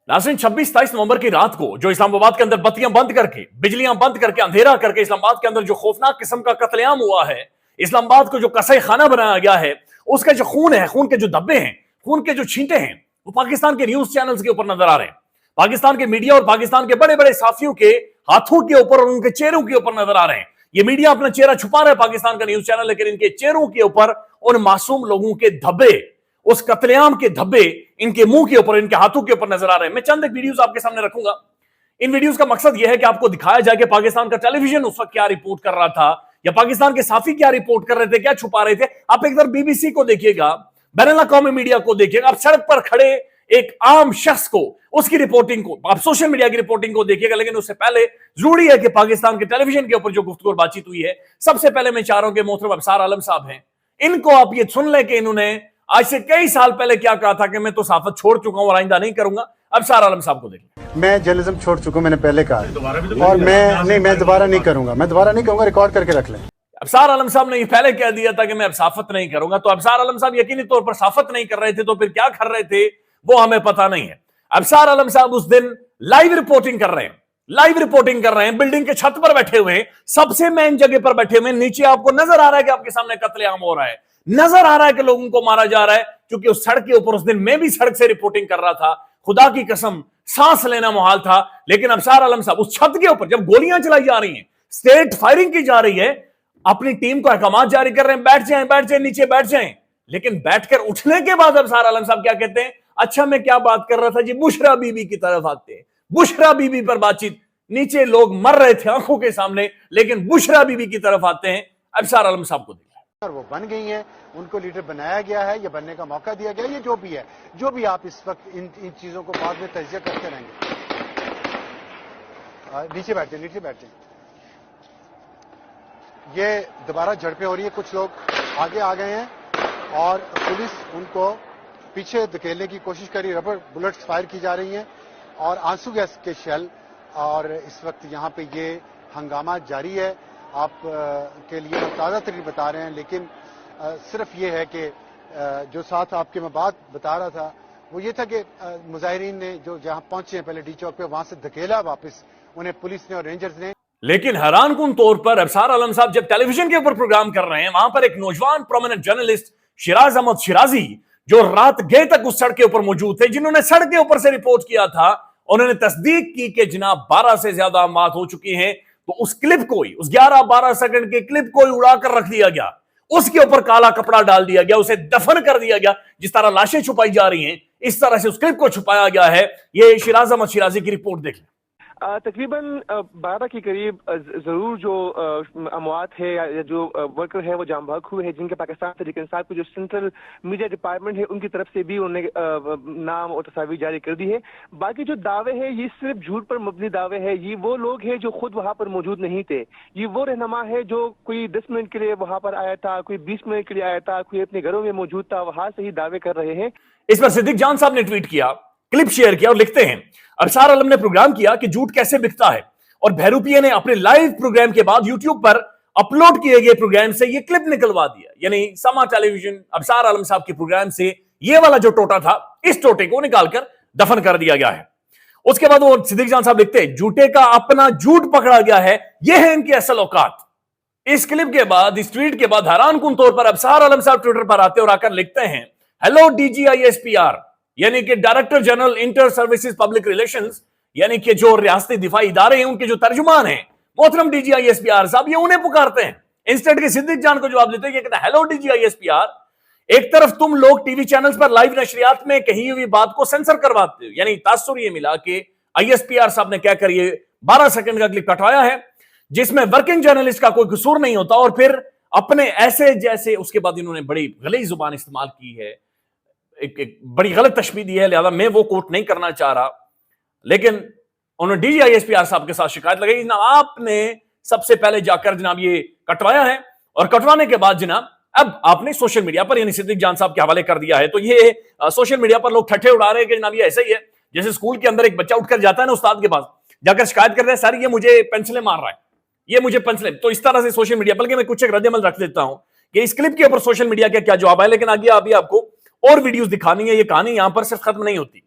नाज़रीन 26-27 नवंबर की रात को जो इस्लामाबाद के अंदर बत्तियां बंद करके, बिजलियां बंद करके, अंधेरा करके इस्लामाबाद के अंदर जो खौफनाक किस्म का कत्लेआम हुआ है, इस्लामाबाद को जो कसाई खाना बनाया गया है, उसका जो खून है, खून के जो धब्बे हैं, खून के जो छींटे हैं, वो पाकिस्तान के न्यूज चैनल्स के ऊपर नजर आ रहे हैं। पाकिस्तान के मीडिया और पाकिस्तान के बड़े बड़े साफियों के हाथों के ऊपर और उनके चेहरों के ऊपर नजर आ रहे हैं। ये मीडिया अपना चेहरा छुपा रहा है, पाकिस्तान का न्यूज चैनल, लेकिन इनके चेहरों के ऊपर उन मासूम लोगों के धब्बे, उस कत्लेआम के धब्बे इनके मुंह के ऊपर, इनके हाथों के ऊपर नजर आ रहे हैं। मैं चंद एक वीडियोस आपके सामने रखूंगा। इन वीडियोस का मकसद यह है कि आपको दिखाया जाए कि पाकिस्तान का टेलीविजन उस वक्त क्या रिपोर्ट कर रहा था, या पाकिस्तान के साफी क्या रिपोर्ट कर रहे थे, क्या छुपा रहे थे। आप एक तरफ बीबीसी को देखिएगा, बैनुल अक़वामी मीडिया को देखिएगा, आप सड़क पर खड़े एक आम शख्स को, उसकी रिपोर्टिंग को, आप सोशल मीडिया की रिपोर्टिंग को देखिएगा। लेकिन उससे पहले जरूरी है कि पाकिस्तान के टेलीविजन के ऊपर जो गुफ्तगू और बातचीत हुई है, सबसे पहले मैं चाह रहा हूं कि मोहतरम अबसार आलम साहब हैं, इनको आप ये सुन लें कि इन्होंने आज से कई साल पहले क्या कहा था कि मैं तो सहाफत छोड़ चुका हूं और आइंदा नहीं करूंगा। अबसार आलम साहब को देखिए। मैं जर्नलिज्म छोड़ चुका हूं, मैंने पहले कहा, और मैं दोबारा नहीं करूंगा, रिकॉर्ड करके रख लें। अबसार आलम साहब ने ये पहले कह दिया था कि मैं अब साफत नहीं करूंगा, तो अबसार आलम साहब यकीनी तौर पर साफत नहीं कर रहे थे, तो फिर क्या कर रहे थे वो हमें पता नहीं है। अबसार आलम साहब उस दिन लाइव रिपोर्टिंग कर रहे हैं, बिल्डिंग के छत पर बैठे हुए, सबसे मेन जगह पर बैठे हुए, नीचे आपको नजर आ रहा है कि आपके सामने कत्लेआम हो रहा है, नजर आ रहा है कि लोगों को मारा जा रहा है। क्योंकि उस सड़क के ऊपर उस दिन मैं भी सड़क से रिपोर्टिंग कर रहा था, खुदा की कसम सांस लेना मुहाल था। लेकिन अबसार आलम साहब उस छत के ऊपर जब गोलियां चलाई जा रही हैं, स्टेट फायरिंग की जा रही है, अपनी टीम को अहकाम जारी कर रहे हैं, बैठ जाएं नीचे बैठ जाएं। लेकिन बैठकर उठने के बाद अबसार आलम साहब क्या कहते हैं, अच्छा मैं क्या बात कर रहा था जी, बुशरा बीबी की तरफ आते हैं, बुशरा बीबी पर बातचीत। नीचे लोग मर रहे थे आंखों के सामने, लेकिन बुशरा बीबी की तरफ आते हैं। अबसार आलम साहब को और वो बन गई हैं, उनको लीडर बनाया गया है, ये बनने का मौका दिया गया, ये जो भी है, जो भी आप इस वक्त इन चीजों को बाद में तजिया करते रहेंगे। नीचे बैठते ये दोबारा झड़पें हो रही है, कुछ लोग आगे आ गए हैं और पुलिस उनको पीछे धकेलने की कोशिश करी, रबर बुलेट्स फायर की जा रही हैं और आंसू गैस के शेल, और इस वक्त यहाँ पे ये हंगामा जारी है। आप के लिए हम ताज़ा तरीन बता रहे हैं, लेकिन सिर्फ ये है कि जो साथ आपके मैं बात बता रहा था वो ये था कि मुजाहिरीन ने जो जहां पहुंचे हैं पहले डी चौक पे, वहां से धकेला वापस उन्हें पुलिस ने और रेंजर्स ने। लेकिन हैरानकुन तौर पर अबसार आलम साहब जब टेलीविजन के ऊपर प्रोग्राम कर रहे हैं, वहां पर एक नौजवान प्रोमिनेंट जर्नलिस्ट शिराज अहमद शिराजी, जो रात गए तक उस सड़क के ऊपर मौजूद थे, जिन्होंने सड़क के ऊपर से रिपोर्ट किया था, उन्होंने तस्दीक की कि जनाब 12 से ज्यादा मौत हो चुकी हैं। तो उस क्लिप को ही, उस 11-12 सेकंड के क्लिप को ही उड़ाकर रख दिया गया, उसके ऊपर काला कपड़ा डाल दिया गया, उसे दफन कर दिया गया। जिस तरह लाशें छुपाई जा रही हैं, इस तरह से उस क्लिप को छुपाया गया है। ये शिराज अहमद शिराजी की रिपोर्ट देख लें। तकरीबन 12 के करीब जरूर जो अमवात है या जो वर्कर है वो जाम बहक हुए हैं, जिनके पाकिस्तान तहरीक इंसाफ को जो सेंट्रल मीडिया डिपार्टमेंट है उनकी तरफ से भी उन्होंने नाम और तस्वीर जारी कर दी है। बाकी जो दावे हैं ये सिर्फ झूठ पर मबनी दावे हैं। ये वो लोग हैं जो खुद वहां पर मौजूद नहीं थे। ये वो रहनुमा है जो कोई 10 मिनट के लिए वहां पर आया था, कोई 20 मिनट के लिए आया था, कोई अपने घरों में मौजूद था, वहां से ही दावे कर रहे हैं। इस पर सिद्दीक जान साहब ने ट्वीट किया, क्लिप शेयर किया और लिखते हैं, अबसार आलम ने प्रोग्राम किया कि झूठ कैसे बिकता है, और बहरूपिया ने अपने लाइव प्रोग्राम के बाद यूट्यूब पर अपलोड किए गए प्रोग्राम से ये क्लिप निकलवा दिया। यानी समा टेलीविजन अबसार आलम साहब के प्रोग्राम से ये वाला जो टोटा था, इस टोटे को निकालकर दफन कर दिया गया है। उसके बाद वो सिद्दीक जान साहब लिखते हैं, झूठे का अपना झूठ पकड़ा गया है, यह है इनकी असल औकात। इस क्लिप के बाद, इस ट्वीट के बाद हैरानकुन तौर पर अबसार आलम साहब ट्विटर पर आते और आकर लिखते हैं, हेलो DGISPR, यानी कि director general inter services public relations, यानी कि जो रियासती दिफाई इदारे हैं उनके जो तर्जुमान हैं मोहतरम DGISPR साहब, ये उन्हें पुकारते हैं। इंस्टेंट के सिद्दीक जान को जवाब देते हैं, ये कहते हैं, हेलो DGISPR, एक तरफ तुम लोग टीवी चैनल्स पर लाइव नशरियात में कही हुई बात को सेंसर करवाते हो, यानी तासुर ये मिला कि ISPR साहब ने क्या कर ये 12 सेकंड का क्लिप कटवाया है जिसमें वर्किंग जर्नलिस्ट का कोई कसूर नहीं होता, और फिर अपने ऐसे जैसे, उसके बाद इन्होंने बड़ी गलीज जुबान इस्तेमाल की है, एक बड़ी गलत तशबीह दी है, लिहाजा मैं वो कोट नहीं करना चाह रहा। लेकिन उन्होंने DGISPR साहब के साथ शिकायत लगाई, जनाब आपने सबसे पहले जाकर जनाब ये कटवाया है, और कटवाने के बाद जनाब अब आपने सोशल मीडिया पर, यानी सिद्दीक जान साहब के हवाले कर दिया है। तो ये सोशल मीडिया पर लोग ठट्ठे उड़ा रहे हैं कि जनाब ये ऐसा ही है, जैसे स्कूल के अंदर एक बच्चा उठकर जाता है ना उस्ताद के पास, जाकर शिकायत करता है, सर ये मुझे पेंसिलें मार रहा है, ये मुझे पेंसिलें। तो इस तरह से सोशल मीडिया, बल्कि मैं कुछ एक रद्द-ए-अमल रख देता हूं कि इस क्लिप के ऊपर सोशल मीडिया का क्या जवाब है। लेकिन आगे अभी आपको और वीडियोस दिखानी है, ये कहानी यहां पर सिर्फ खत्म नहीं होती।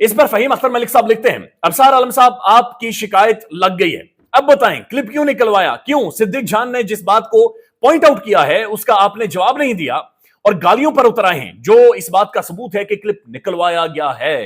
इस पर फहीम अख्तर मलिक साहब लिखते हैं, अबसार आलम साहब आपकी शिकायत लग गई है, अब बताएं क्लिप क्यों निकलवाया, क्यों सिद्दीक जान ने जिस बात को पॉइंट आउट किया है उसका आपने जवाब नहीं दिया और गालियों पर उतर आए हैं, जो इस बात का सबूत है कि क्लिप निकलवाया गया है।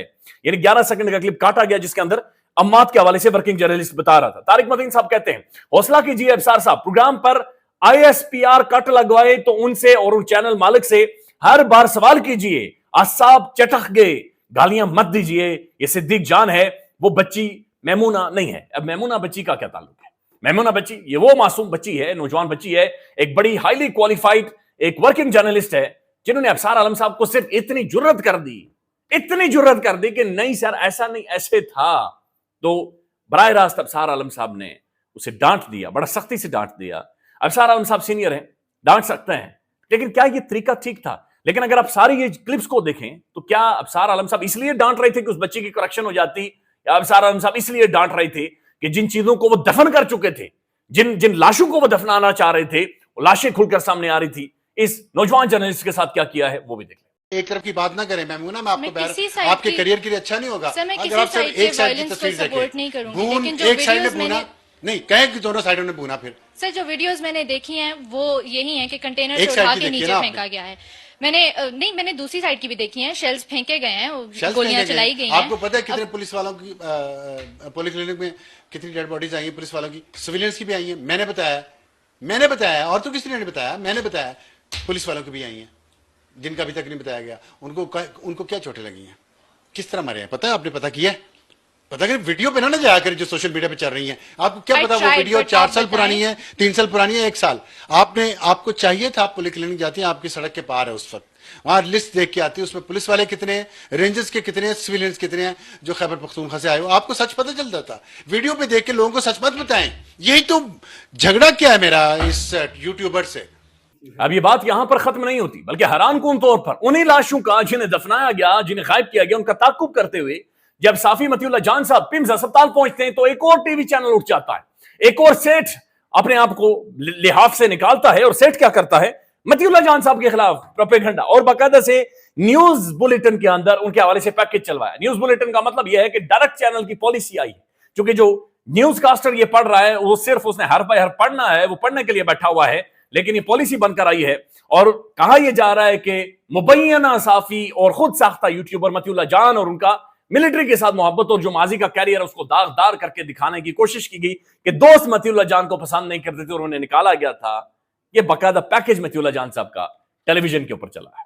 यानी 11 सेकंड का क्लिप काटा गया जिसके अंदर अम्मात के हवाले से वर्किंग जर्नलिस्ट बता रहा था। तारिक मदीन साहब कहते हैं, हौसला कीजिए अबसार साहब, प्रोग्राम पर ISPR कट लगवाए तो उनसे और उन चैनल मालिक से हर बार सवाल कीजिए, आसाब चटक गए, गालियां मत दीजिए, ये सिद्दीक जान है, वो बच्ची मेमूना नहीं है। अब मेमूना बच्ची का क्या ताल्लुक है? मेमूना बच्ची ये वो मासूम बच्ची है, नौजवान बच्ची है, एक बड़ी हाईली क्वालिफाइड एक वर्किंग जर्नलिस्ट है, जिन्होंने अबसार आलम साहब को सिर्फ इतनी जुर्रत कर दी कि नहीं सर ऐसा नहीं ऐसे था, तो बराह रास्त अबसार आलम साहब ने उसे डांट दिया, बड़ा सख्ती से डांट दिया। अबसार आलम साहब सीनियर हैं, डांट सकते हैं, लेकिन क्या ये तरीका ठीक था? लेकिन अगर आप सारी ये क्लिप्स को देखें तो क्या अबसार आलम साहब इसलिए डांट रहे थे कि उस बच्ची की करेक्शन हो जाती, या अबसार आलम साहब इसलिए डांट रहे थे कि जिन चीजों को वो दफन कर चुके थे, जिन लाशों को वो दफनाना चाह रहे थे, वो लाशें खुलकर सामने आ रही थी। इस नौजवान जर्नलिस्ट के साथ क्या किया है वो भी देख लें। एक तरफ की बात ना करें मैमूना, मैं आपको आपके करियर के लिए अच्छा नहीं होगा अगर आप सिर्फ एक साइड की तस्वीर देखें। बून एक साइड ने बूना नहीं, कहे कि दोनों साइडों ने बूना। फिर सर जो वीडियोस मैंने देखी हैं वो यही है कि कंटेनर से उठा के नीचे फेंका गया है। मैंने दूसरी साइड की भी देखी है, शेल्स फेंके गए हैं, गोलियां चलाई गई हैं। आपको पता है कितने पुलिस वालों की पुलिस क्लिनिक में कितनी डेड बॉडीज आई हैं पुलिस वालों की, सिविलियंस की भी आई हैं। मैंने बताया और तो किसी ने नहीं बताया, मैंने बताया पुलिस वालों की भी आई हैं जिनका अभी तक नहीं बताया गया। उनको क्या चोटें लगी हैं, किस तरह मरे हैं, पता है? आपने पता किया है? पता करें वीडियो पे ना जाया करें जो सोशल मीडिया पे चल रही है। आपको क्या पता वो वीडियो 4 साल पुरानी है, 3 साल पुरानी है, 1 साल। आपको चाहिए था, आप पुलिस क्लिनिक जाती है, आपकी सड़क के पार है उस वक्त, वहां लिस्ट देख के आती है, उसमें पुलिस वाले कितने, रेंजर्स के कितने, सिविलियंस कितने हैं जो खैबर पख्तूनख्वा से आए हो, आपको सच पता चलता था। वीडियो पे देख के लोगों को सच मत बताएं। यही तो झगड़ा क्या है मेरा इस यूट्यूबर से। अब ये बात यहां पर खत्म नहीं होती, बल्कि हैरान कुन तौर पर उन्हीं लाशों का जिन्हें दफनाया गया, जिन्हें गायब किया गया, उनका ताकुब करते हुए जब साफी मतीउल्लाह जान साहब पिम्स अस्पताल पहुंचते हैं तो एक और टीवी चैनल उठ जाता है, एक और सेठ अपने आप को लिहाफ से निकालता है, और सेठ क्या करता है, मतीउल्लाह जान साहब के खिलाफ प्रोपेगेंडा, और बाकायदा से न्यूज बुलेटिन के अंदर उनके हवाले से पैकेज चलवाया। न्यूज बुलेटिन का मतलब यह है कि डायरेक्ट चैनल की पॉलिसी आई है, क्योंकि जो न्यूज कास्टर ये पढ़ रहा है वो सिर्फ उसने हर बार पढ़ना है, वो पढ़ने के लिए बैठा हुआ है, लेकिन ये पॉलिसी बनकर आई है। और कहा यह जा रहा है कि मुबैना साफी और खुद साख्ता यूट्यूबर मतीउल्लाह जान और उनका मिलिट्री के साथ मोहब्बत और जो माजी का कैरियर है उसको दागदार करके दिखाने की कोशिश की गई कि दोस्त मतीउल्लाह जान को पसंद नहीं करते थे और उन्हें निकाला गया था। यह बाकायदा पैकेज मतीउल्लाह जान साहब का टेलीविजन के ऊपर चला है।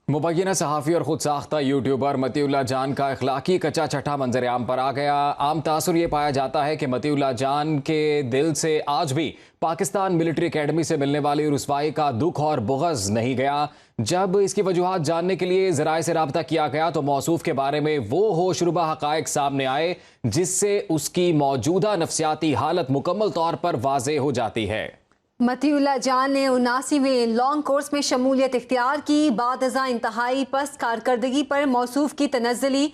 मुबैना सहाफ़ी और खुद साख्ता यूट्यूबर मतीउल्लाह जान का इखलाकी कच्चा छठा मंजर आम पर आ गया। आम तासुर ये पाया जाता है कि मतीउल्लाह जान के दिल से आज भी पाकिस्तान मिलिट्री एकेडमी से मिलने वाली रुसवाई का दुख और बुग़्ज़ नहीं गया। जब इसकी वजूहात जानने के लिए ज़राए से राब्ता किया गया तो मौसूफ के बारे में वो होशरुबा हक़ाइक़ सामने आए जिससे उसकी मौजूदा नफ्सियाती हालत मुकम्मल तौर पर वाज़ेह हो जाती है। मतीउल्लाह जान ने 79वें लॉन्ग कोर्स में शमूलियत इख्तियार की। बाद इंतहाई पस्त कारकर्दगी पर मौसूफ की तनज़्ज़ुली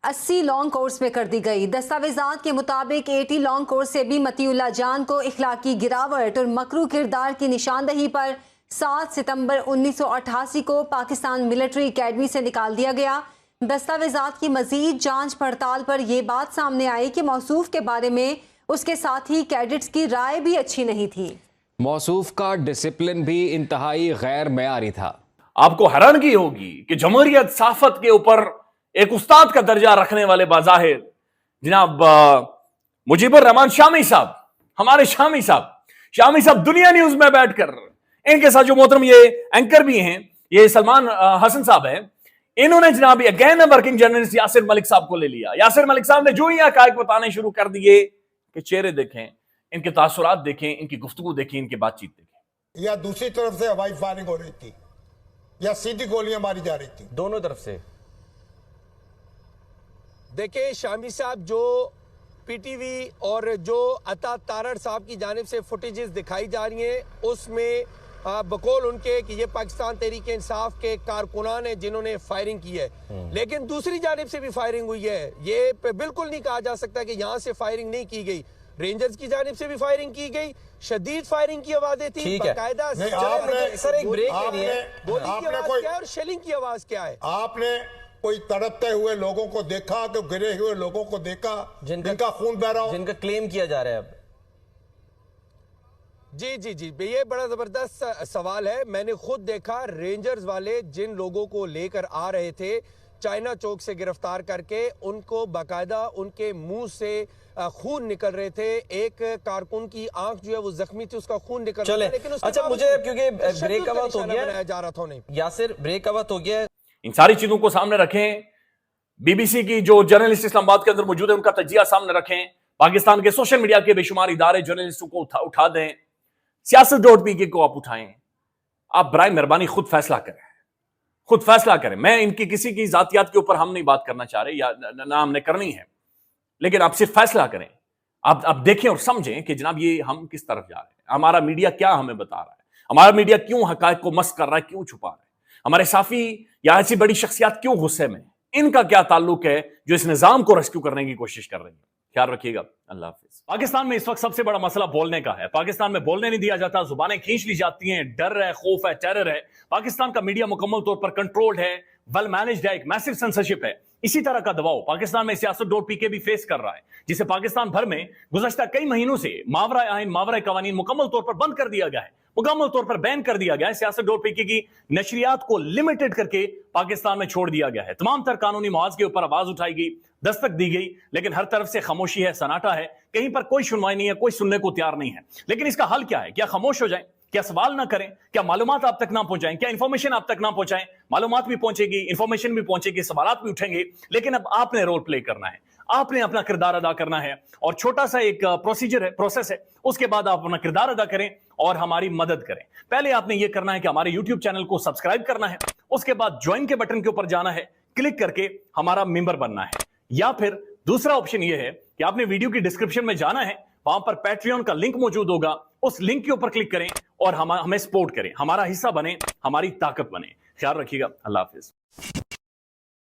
80 लॉन्ग कोर्स में कर दी गई। दस्तावेजात के मुताबिक 80 लॉन्ग कोर्स से भी मतीउल्लाह जान को इखलाकी गिरावट और मकरू किरदार की निशानदही पर 7 सितंबर 1988 को पाकिस्तान मिलिट्री एकेडमी से निकाल दिया गया। दस्तावेजात की मजीद जांच पड़ताल पर यह बात सामने आई कि मौसूफ के बारे में उसके साथी कैडेट्स की राय भी अच्छी नहीं थी। मौसूफ का डिसिप्लिन भी इंतहाई गैर मयारी था। आपको हैरानगी होगी कि जमहूरियत साफत के ऊपर एक उस्ताद का दर्जा रखने वाले बाज़ाहिर जनाब मुजीबुर रहमान शामी साहब, हमारे शामी साहब दुनिया न्यूज में बैठकर, इनके साथ जो मोहतरम ये एंकर भी हैं, ये सलमान हसन साहब हैं, इन्होंने जनाब again working journalist Yasir Malik साहब को ले लिया। यासिर मलिक साहब ने जो ही हक़ाइक़ बताने शुरू कर दिए कि चेहरे देखें, इनके तासुरात देखें, इनकी गुफ्तगू देखें, इनकी बातचीत देखें। या दूसरी तरफ से हवाई फायरिंग हो रही थी या सीधी गोलियां मारी जा रही थी, दोनों तरफ से। देखिए शामी साहब, जो पीटीवी और जो अता तारड़ साहब की जानिब से फुटेजेस दिखाई जा रही हैं उसमें बकौल उनके कि ये पाकिस्तान तहरीक इंसाफ के कारकुनान हैं जिन्होंने फायरिंग की है, लेकिन दूसरी जानिब से भी फायरिंग हुई है। ये बिल्कुल नहीं कहा जा सकता कि यहाँ से फायरिंग नहीं की गई। रेंजर्स की जानिब से भी फायरिंग की गई, शदीद फायरिंग की आवाजें थी, बाकायदा। सर एक ब्रेक के लिए गोली की आवाज क्या है और शेलिंग की आवाज क्या है? आपने कोई तड़पते हुए लोगों को देखा, कि गिरे हुए लोगों को देखा जिनका खून बह रहा हो, जिनका क्लेम किया जा रहा है अब? जी जी जी, ये बड़ा जबरदस्त सवाल है। मैंने खुद देखा रेंजर्स वाले जिन लोगों को लेकर आ रहे थे चाइना चौक से गिरफ्तार करके, उनको बाकायदा उनके मुंह से खून निकल रहे थे। एक कारकुन की आंख जो है वो जख्मी थी, उसका खून निकल रहा था, लेकिन अच्छा, मुझे क्योंकि ब्रेक का वक्त हो गया बनाया जा रहा था उन्हें। यासिर, ब्रेक का वक्त हो गया है। इन सारी चीजों को सामने रखें, बीबीसी की जो जर्नलिस्ट इस्लामाबाद के अंदर मौजूद है उनका तजिया सामने रखें, पाकिस्तान के सोशल मीडिया के बेशुमार इदारे जर्नलिस्टों को उठा दें, siyaset.pk को आप उठाएं। आप बराए मेहरबानी खुद फैसला करें, खुद फैसला करें। मैं इनकी किसी की जातियात के ऊपर हम नहीं बात करना चाह रहे, या ना हमने करनी है, लेकिन आप सिर्फ फैसला करें। आप देखें और समझें कि जनाब ये हम किस तरफ जा रहे हैं, हमारा मीडिया क्या हमें बता रहा है, हमारा मीडिया क्यों हकायक को मस्क कर रहा है, क्यों छुपा रहा है, हमारे साफी या ऐसी बड़ी शख्सियत क्यों गुस्से में, इनका क्या ताल्लुक है जो इस निजाम को रेस्क्यू करने की कोशिश कर रही है। ख्याल रखिएगा, अल्लाह हाफिज। पाकिस्तान में इस वक्त सबसे बड़ा मसला बोलने का है। पाकिस्तान में बोलने नहीं दिया जाता, जुबानें खींच ली जाती हैं, डर है, खौफ है, टेरर है। पाकिस्तान का मीडिया मुकम्मल तौर पर कंट्रोल्ड है, वेल मैनेज्ड है, एक मैसिव सेंसरशिप है। इसी तरह का दबाव पाकिस्तान में siyaset.pk भी फेस कर रहा है, जिसे पाकिस्तान भर में गुज़श्ता कई महीनों से मावरा आइन, मावरा कवानीन मुकम्मल तौर पर बंद कर दिया गया है, मुकम्मल तौर पर बैन कर दिया गया है। siyaset.pk की नशरियात को लिमिटेड करके पाकिस्तान में छोड़ दिया गया है। तमाम तर कानूनी मवाज के ऊपर आवाज उठाई गई, दस्तक दी गई, लेकिन हर तरफ से खामोशी है, सन्नाटा है, कहीं पर कोई सुनवाई नहीं है, कोई सुनने को तैयार नहीं है। लेकिन इसका हल क्या है? क्या खामोश हो जाएं? क्या सवाल ना करें? क्या मालूमात आप तक ना पहुंचाएं? क्या इंफॉर्मेशन आप तक ना पहुंचाएं? मालूमात भी पहुंचेगी, इंफॉर्मेशन भी पहुंचेगी, सवालात भी उठेंगे, लेकिन अब आपने रोल प्ले करना है, आपने अपना किरदार अदा करना है। और छोटा सा एक प्रोसीजर है, प्रोसेस है, उसके बाद आप अपना किरदार अदा करें और हमारी मदद करें। पहले आपने ये करना है कि हमारे यूट्यूब चैनल को सब्सक्राइब करना है, उसके बाद ज्वाइन के बटन के ऊपर जाना है, क्लिक करके हमारा मेंबर बनना है। या फिर दूसरा ऑप्शन ये है कि आपने वीडियो की डिस्क्रिप्शन में जाना है, वहां पर पैट्रियन का लिंक मौजूद होगा, उस लिंक के ऊपर क्लिक करें और हमें सपोर्ट करें, हमारा हिस्सा बने, हमारी ताकत बने। ख्याल रखिएगा, अल्लाह हाफिज।